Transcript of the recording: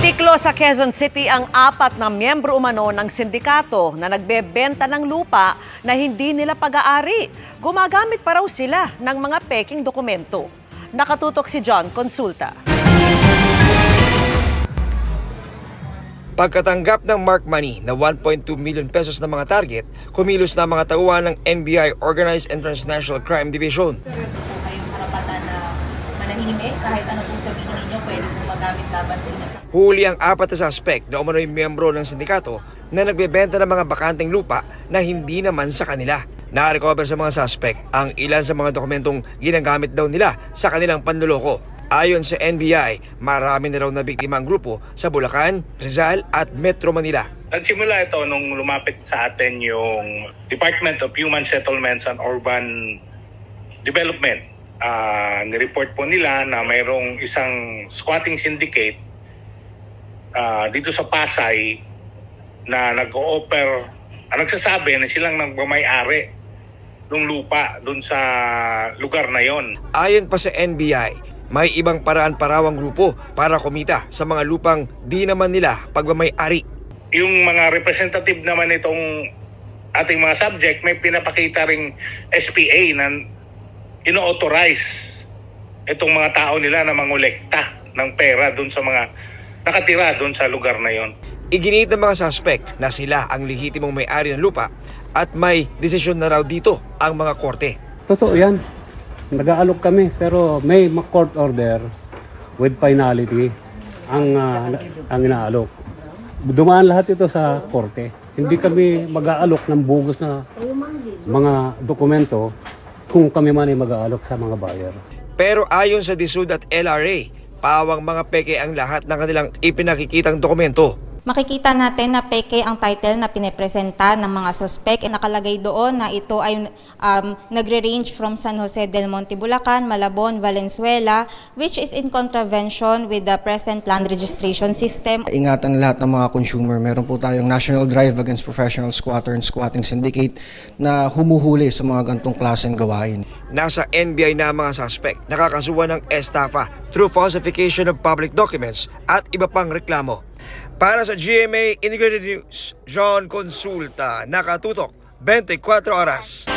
Natiklo sa Quezon City ang 4 na miyembro umano ng sindikato na nagbebenta ng lupa na hindi nila pag-aari. Gumagamit pa raw sila ng mga peking dokumento. Nakatutok si John Consulta. Pagkatanggap ng mark money na 1.2 million pesos na mga target, kumilos na mga tauhan ng NBI Organized and Transnational Crime Division. Kayong karapatan na manahimik kahit ano pong sabihin ninyo, pwede pong magamit laban sa inyo. Huli ang 4 na suspect na umano'y miyembro ng sindikato na nagbebenta ng mga bakanteng lupa na hindi naman sa kanila. Na-recover sa mga suspect ang ilan sa mga dokumentong ginagamit daw nila sa kanilang panloloko. Ayon sa NBI, marami na raw na biktima ang grupo sa Bulacan, Rizal at Metro Manila. Nagsimula ito nung lumapit sa atin yung Department of Human Settlements and Urban Development. Nireport po nila na mayroong isang squatting syndicate dito sa Pasay na nag-o-offer, nagsasabi na silang nagmamay-ari ng lupa doon sa lugar na yon. Ayon pa sa NBI, may ibang paraan pa raw ang grupo para kumita sa mga lupang di naman nila pagmamay-ari. Yung mga representative naman itong ating mga subject, may pinapakita ring SPA na ino-authorize itong mga tao nila na mangolekta ng pera doon sa mga nakatira doon sa lugar na yon. Iginiit ng mga suspect na sila ang lehitimong may-ari ng lupa at may desisyon na raw dito ang mga korte. Totoo yan. Nag-aalok kami pero may court order with finality ang inaalok. Dumaan lahat ito sa korte. Hindi kami mag-aalok ng bugus na mga dokumento kung kami man ay mag-aalok sa mga buyer. Pero ayon sa DSUD at LRA, pawang mga peke ang lahat ng kanilang ipinakikitang dokumento. Makikita natin na peke ang title na pinepresenta ng mga suspect. Nakalagay doon na ito ay nagre-range from San Jose del Monte, Bulacan, Malabon, Valenzuela, which is in contravention with the present land registration system. Ingatan lahat ng mga consumer. Meron po tayong National Drive Against Professional Squatter and Squatting Syndicate na humuhuli sa mga gantong klaseng gawain. Nasa NBI na mga suspect, nakakasuhan ng estafa through falsification of public documents at iba pang reklamo. Para sa GMA Integrated News, John Consulta, nakatutok 24 oras.